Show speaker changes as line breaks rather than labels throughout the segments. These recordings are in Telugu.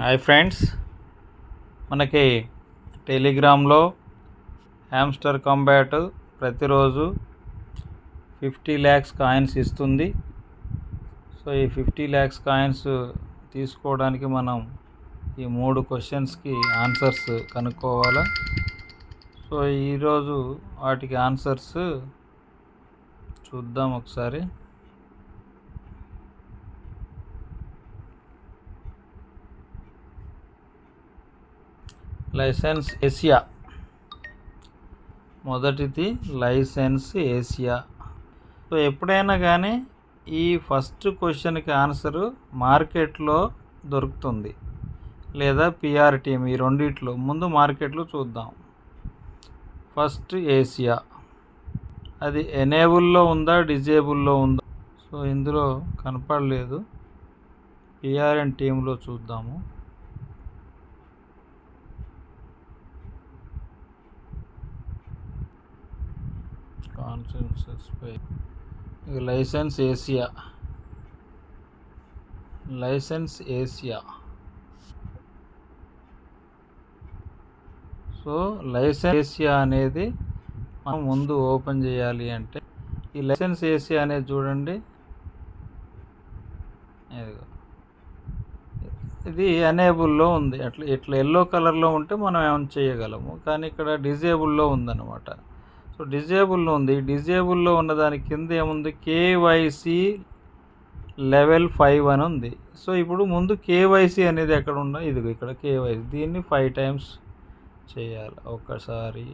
హాయ్ ఫ్రెండ్స్, మనకి టెలిగ్రామ్లో హ్యామ్స్టర్ కాంబాట్ ప్రతిరోజు 50 lakhs కాయిన్స్ ఇస్తుంది. సో ఈ 50 lakhs కాయిన్స్ తీసుకోవడానికి మనం ఈ 3 క్వశ్చన్స్కి ఆన్సర్స్ కనుక్కోవాలి. సో ఈరోజు వాటికి ఆన్సర్స్ చూద్దాం ఒకసారి. లైసెన్స్ ఏసియా, మొదటిది లైసెన్స్ ఏసియా. సో ఎప్పుడైనా కానీ ఈ ఫస్ట్ క్వశ్చన్కి ఆన్సరు మార్కెట్లో దొరుకుతుంది లేదా పిఆర్ టీమ్, ఈ రెండిట్లో ముందు మార్కెట్లో చూద్దాం. ఫస్ట్ ఏసియా, అది ఎనేబుల్లో ఉందా డిజేబుల్లో ఉందా? సో ఇందులో కనపడలేదు. పిఆర్ఎన్ టీంలో చూద్దాము. కాన్సెన్సస్ పై licence Asia, licence Asia. So licence Asia అనేది మనం ముందు ఓపెన్ చేయాలి అంటే ఈ లైసెన్స్ ఏసియా అనేది చూడండి, ఇది ఎనేబుల్లో ఉంది. ఇట్లా ఎల్లో కలర్లో ఉంటే మనం ఏమైనా చేయగలము, కానీ ఇక్కడ డిజేబుల్లో ఉందన్నమాట. సో డిజేబుల్లో ఉంది. డిజేబుల్లో ఉన్న దాని కింద ఏముంది, కేవైసీ లెవెల్ 5 అని ఉంది. సో ఇప్పుడు ముందు కేవైసీ అనేది ఎక్కడ ఉందో, ఇదిగో ఇక్కడ కేవైసీ, దీన్ని 5 times చేయాలి. ఒకసారి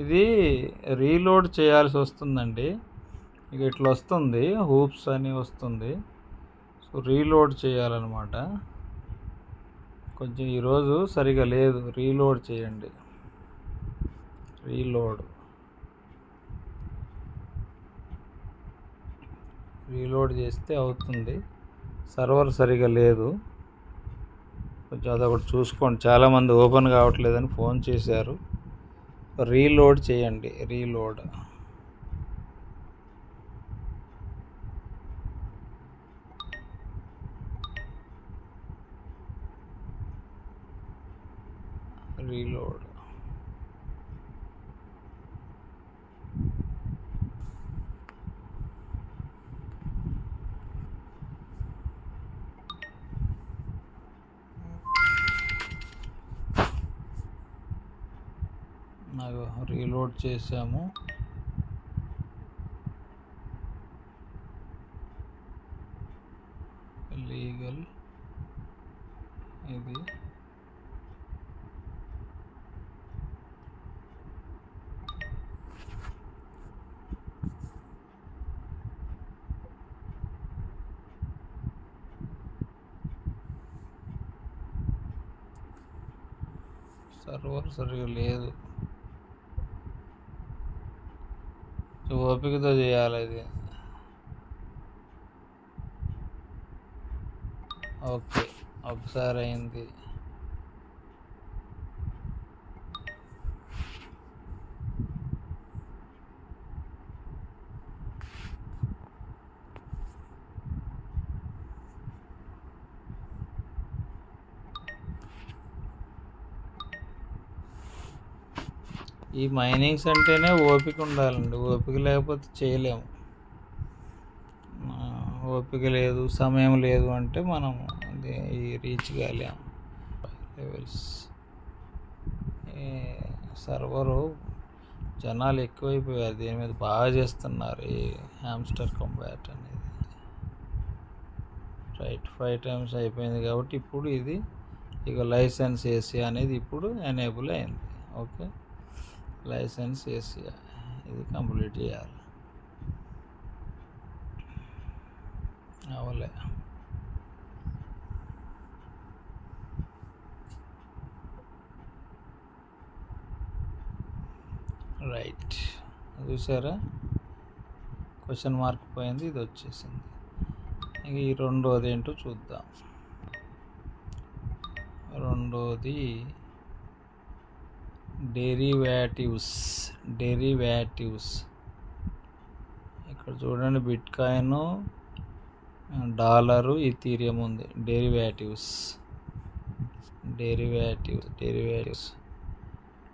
ఇది రీలోడ్ చేయాల్సి వస్తుందండి. ఇక ఇట్లా వస్తుంది, హూప్స్ అని వస్తుంది. సో రీలోడ్ చేయాలన్నమాట. కొంచెం ఈరోజు సరిగా లేదు, రీలోడ్ చేయండి. రీలోడ్ చేస్తే అవుతుంది. సర్వర్ సరిగా లేదు, కొంచెం అదొకటి చూసుకోండి. చాలామంది ఓపెన్ కావట్లేదని ఫోన్ చేశారు. రీలోడ్ చేయండి. రీలోడ్ నాకు రీలోడ్ చేసాము. లీగల్ ఇది సర్వర్ సరిగా లేదు, ఓపికతో చేయాలి ఇది. ఓకే, ఒకసారి అయింది. ఈ మైనింగ్స్ అంటేనే ఓపిక ఉండాలండి, ఓపిక లేకపోతే చేయలేము. ఓపిక లేదు, సమయం లేదు అంటే మనం ఈ రీచ్ కాలేము. లెవెల్స్ సర్వరు జనాలు ఎక్కువైపోయారు, దీని మీద బాగా చేస్తున్నారు ఈ హ్యామ్స్టర్ కాంబాట్ అనేది. రైట్, 5 times అయిపోయింది కాబట్టి ఇప్పుడు ఇది ఇక లైసెన్స్ ఏసియా అనేది ఇప్పుడు ఎనేబుల్ అయింది. ఓకే, లైసెన్స్ ఏసియా ఇది కంప్లీట్ చేయాలి. అవలే రైట్, చూసారా, క్వశ్చన్ మార్క్ పోయింది, ఇది వచ్చేసింది. ఇక ఈ రెండోది ఏంటో చూద్దాం. రెండోది డెరివేటివ్స్. ఇక్కడ ఇక్కడ చూడండి బిట్ కాయిన్, డాలరు, ఇథీరియం ఉంది. డెరివేటివ్స్.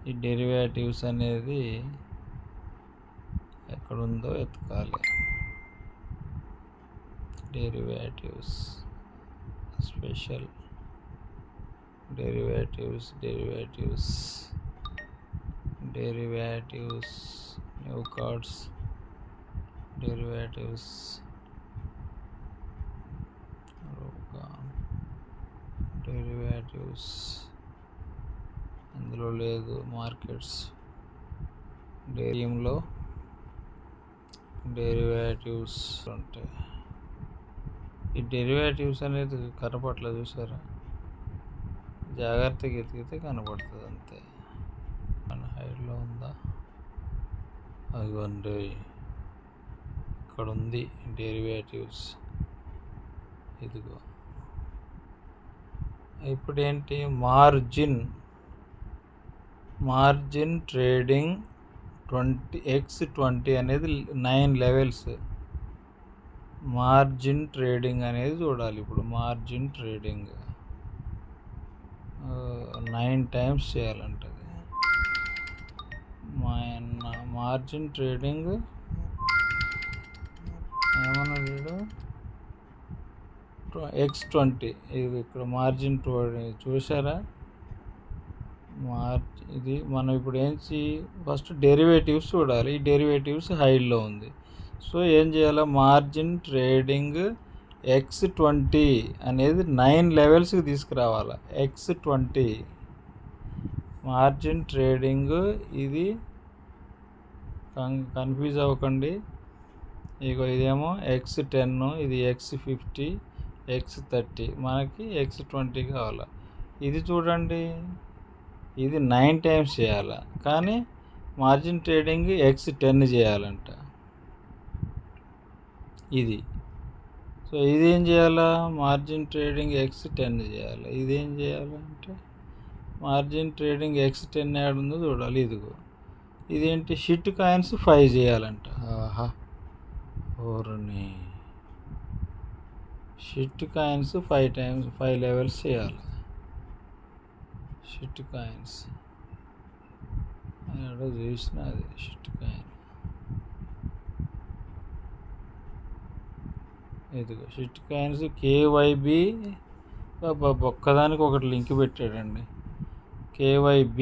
ఈ డెరివేటివ్స్ అనేది ఎక్కడుందో ఎతకాలి. Derivatives special derivatives new cards derivatives అందులో లేదు. మార్కెట్స్ డెరీమ్లో డెరివేటివ్స్ ఉంటాయి. ఈ డెరివేటివ్స్ అనేది కనపట్లేదు, చూసారా? జాగ్రత్తగా ఎతికితే కనపడుతుంది అంతే. మన హైడ్లో ఉందా? అదిగోండి ఇక్కడ ఉంది డెరివేటివ్స్. ఇదిగో ఇప్పుడు ఏంటి? మార్జిన్ ట్రేడింగ్ 20x20 అనేది 9 లెవెల్స్. మార్జిన్ ట్రేడింగ్ అనేది చూడాలి. ఇప్పుడు మార్జిన్ ట్రేడింగ్ 9 టైమ్స్ చేయాలంటది. మార్జిన్ ట్రేడింగ్ ఏమన్నా వీడు x20. ఇది ఇక్కడ మార్జిన్ చూసారా? ఇది మనం ఇప్పుడు ఫస్ట్ డెరివేటివ్స్ చూడాలి. ఈ డెరివేటివ్స్ హైలో ఉంది. సో ఏం చేయాలి? మార్జిన్ ట్రేడింగ్ x20 అనేది 9 లెవెల్స్కి తీసుకురావాలి. x20 margin trading. ఇది కన్ఫ్యూజ్ అవ్వకండి. ఇదేమో x10, ఇది x50, x30. మనకి x20 కావాలి. ఇది చూడండి, ఇది 9 టైమ్స్ చేయాలి, కానీ మార్జిన్ ట్రేడింగ్ x10 చేయాలంట. ఇది సో ఇదేం చేయాలా? మార్జిన్ ట్రేడింగ్ x10 చేయాలి. ఇదేం చేయాలంటే మార్జిన్ ట్రేడింగ్ x10 ఏడుందో చూడాలి. ఇదిగో ఇదేంటి? షిట్ కాయిన్స్ 5 చేయాలంట. ఆహా, ఓర్ని షిట్ కాయిన్స్ 5 లెవెల్స్ చేయాలి. షిట్ కాయిన్స్ ఎక్కడో చూసిన అది షిట్ కాయిన్. ఇదిగో షిట్ కాయిన్స్ KYB. ఒక్కదానికి ఒకటి లింక్ పెట్టాడండి. KYB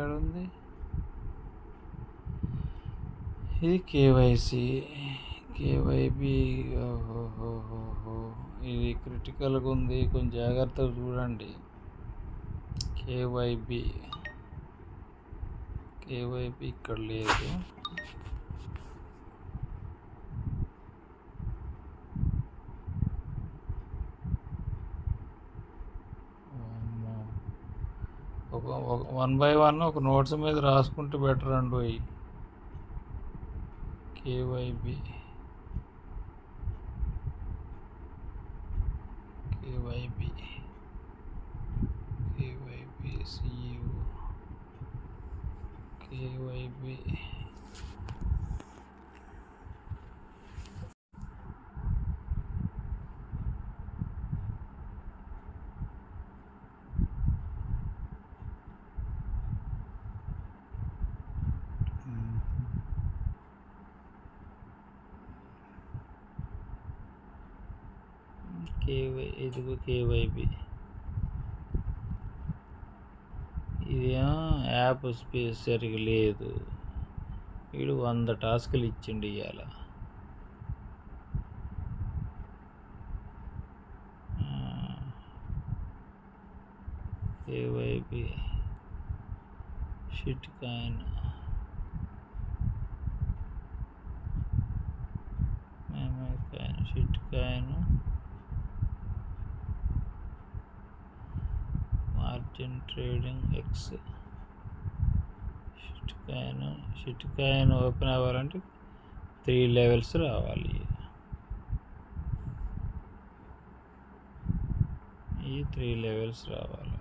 ఆడుంది. ఇది KYC KYB. ఇది క్రిటికల్గా ఉంది, కొంచెం జాగ్రత్తగా చూడండి. KYB ఇక్కడ లేదు. ఒక 1 by 1 ఒక నోట్స్ మీద రాసుకుంటే బెటర్ అండి. KYB CU KYB. ఇదిగో KYB. ఇదేమో యాప్ స్పేస్ సరిగా లేదు. వీడు 100 టాస్కులు ఇచ్చిండు ఇవాళ. KYB shit coin shit coin margin trading X. Shit coin open అవ్వాలంటే 3 లెవెల్స్ రావాలి. ఈ 3 లెవెల్స్ రావాలి.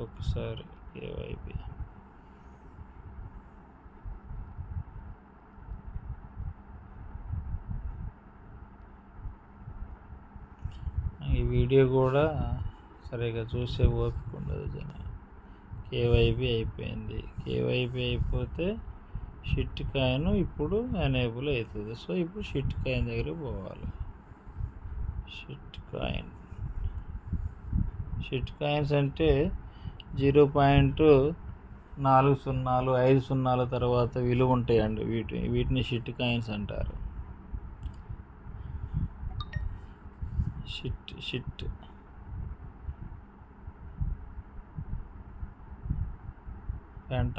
ఒకసారి కేవైపీ ఈ వీడియో కూడా సరిగా చూసే ఓపిక ఉండదు జనం. కేవైపీ అయిపోయింది. కేవైపీ అయిపోతే షిట్ కాయిన్ ఇప్పుడు ఎనేబుల్ అవుతుంది. సో ఇప్పుడు షిట్ కాయిన్ దగ్గరికి పోవాలి. షిట్ కాయిన్స్ అంటే 0.4005 తర్వాత విలువ ఉంటాయండి. వీటిని షిట్ కాయిన్స్ అంటారు. షిట్ పెంట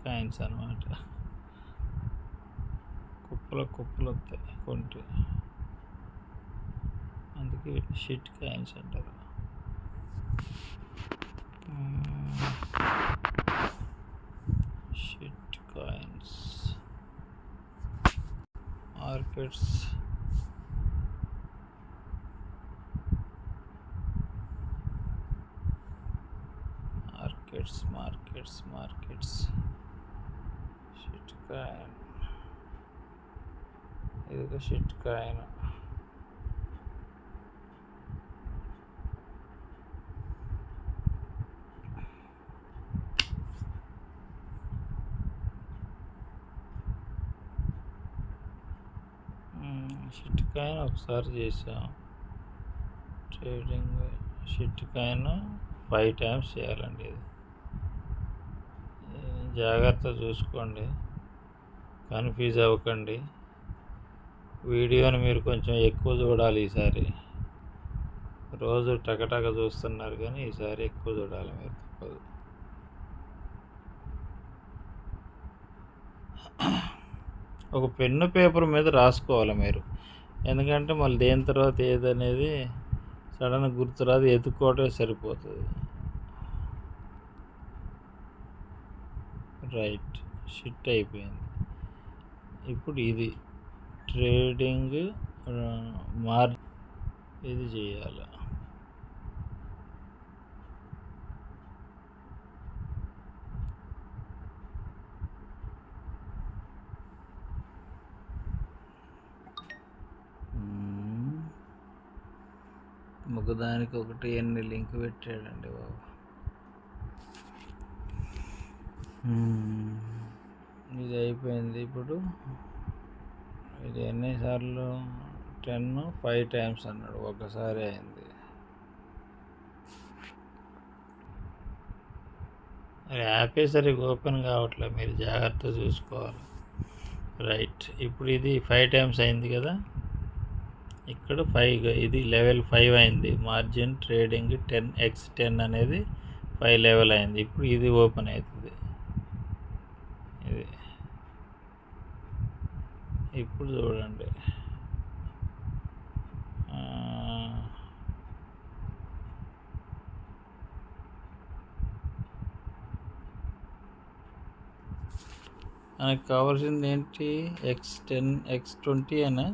కాయిన్స్ అన్నమాట. కుప్పలు వస్తాయి కొంటే, అందుకే వీటిని షిట్ కాయిన్స్ అంటారు. Shit coins markets shit coin. ఇది షిట్ కాయిన్. షిట్ కాయిన్ ఒకసారి చేసాం ట్రేడింగ్. షిట్ కాయిన్ 5 times చేయాలండి. ఇది జాగ్రత్త చూసుకోండి, కన్ఫ్యూజ్ అవ్వకండి. వీడియోని మీరు కొంచెం ఎక్కువ చూడాలి ఈసారి. రోజు టకటక చూస్తున్నారు కానీ ఈసారి ఎక్కువ చూడాలి మీరు, తప్పదు. ఒక పెన్ను పేపర్ మీద రాసుకోవాలి మీరు, ఎందుకంటే మళ్ళీ దేని తర్వాత ఏదనేది సడన్గా గుర్తురాదు, ఎత్తుకోవటమే సరిపోతుంది. రైట్, షిట్ అయిపోయింది. ఇప్పుడు ఇది ట్రేడింగ్ ఇది చేయాలి. ఒకదానికి ఒకటి ఎన్ని లింక్ పెట్టాడండి బాబు. ఇది అయిపోయింది. ఇప్పుడు ఇది ఎన్నిసార్లు 5 times అన్నాడు, ఒకసారి అయింది. యాపే సరిగ్గా ఓపెన్ కావట్లేదు, మీరు జాగ్రత్త చూసుకోవాలి. రైట్, ఇప్పుడు ఇది 5 times అయింది కదా. ఇక్కడ 5, ఇది లెవెల్ 5 అయింది. మార్జిన్ ట్రేడింగ్ 10x10 అనేది 5 level అయింది. ఇప్పుడు ఇది ఓపెన్ అవుతుంది. ఇది ఇప్పుడు చూడండి, మనకు కావాల్సింది ఏంటి? x10 x20 అనే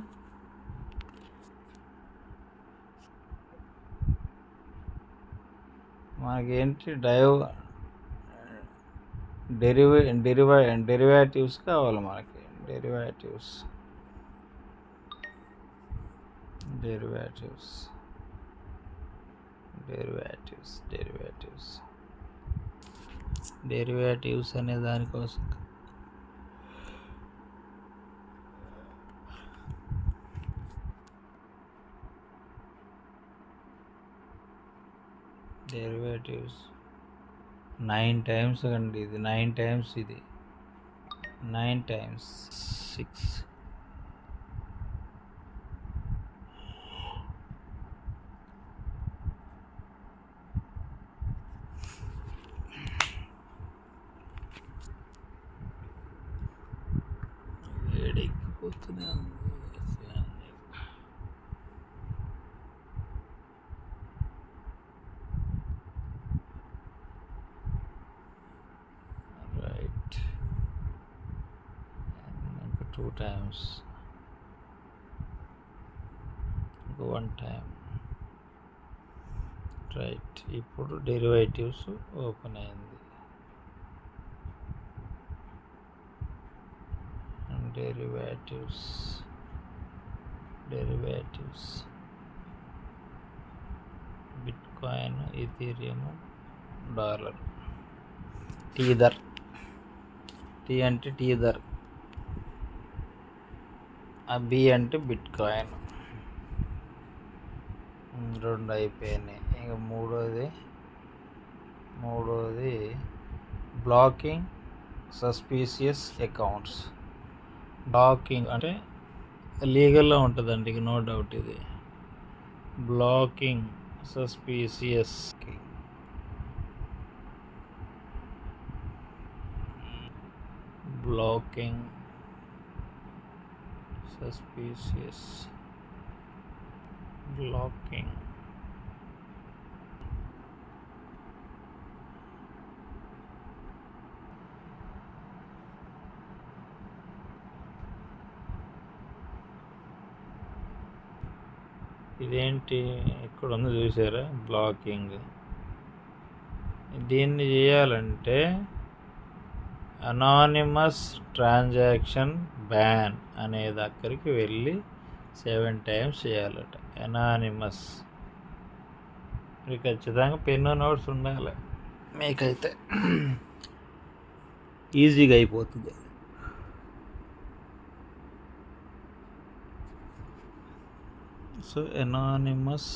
మనకేంటి డెరివేటివ్స్ కావాలి మనకి. డెరివేటివ్స్ అనే దానికోసం డెరివేటివ్స్ 9 times అండి. ఇది 9 times, ఇది 9 times 6. వేడెక్కిపోతూనే ఉంది. Right, 2 times, 1 time, right. ఇప్పుడు డెరివేటివ్స్ ఓపెన్ అయింది. Derivatives bitcoin, ethereum, dollar. Tether, T అంటే టీదర్, బి అంటే బిట్కాయిన్. 2 అయిపోయినాయి. ఇక మూడోది బ్లాకింగ్ సస్పీషియస్ అకౌంట్స్. బ్లాకింగ్ అంటే లీగల్లో ఉంటుందండి, ఇక నో డౌట్. ఇది blocking suspicious blocking suspicious blocking. ఇదేంటి ఇక్కడ ఉంది చూసారా, బ్లాకింగ్. దీన్ని చేయాలంటే అనానిమస్ ట్రాన్సాక్షన్ బ్యాన్ అనే దగ్గరికి వెళ్ళి 7 times చేయాలట. అనానిమస్. మీరు ఖచ్చితంగా పెన్ను నోట్స్ ఉండాలి, మీకైతే ఈజీగా అయిపోతుంది. So anonymous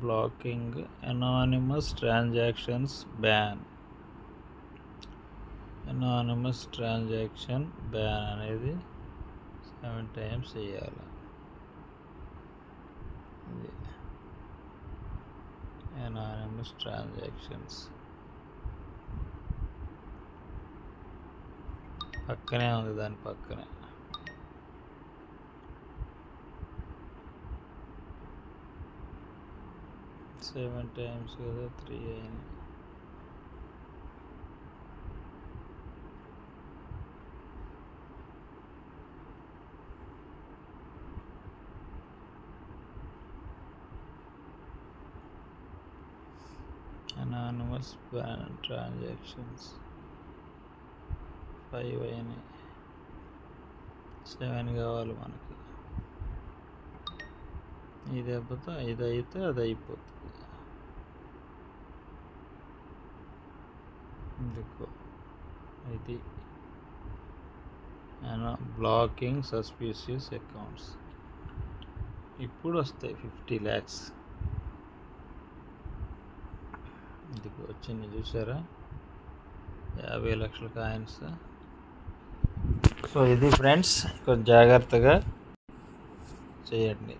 blocking anonymous transactions ban. Anonymous transaction ban అనేది 7 times చేయాలి. అనానిమస్ ట్రాన్సాక్షన్స్ పక్కనే ఉంది, దాని పక్కనే. సెవెన్ టైమ్స్ కదా, 3 అయినాయి. అనానిమస్ బ్యాన్ ట్రాన్సాక్షన్స్ 5 అయినాయి. 7 కావాలి మనకి. ఇది అయిపోతే 5 అయితే అది అయిపోతుంది. ఇది బ్లాకింగ్ సస్పీషియస్ అకౌంట్స్. ఇప్పుడు వస్తాయి 50 lakhs. ఇది వచ్చింది చూసారా, 50 లక్షల కాయిన్స్. సో ఇది ఫ్రెండ్స్, కొంచెం జాగ్రత్తగా చేయండి.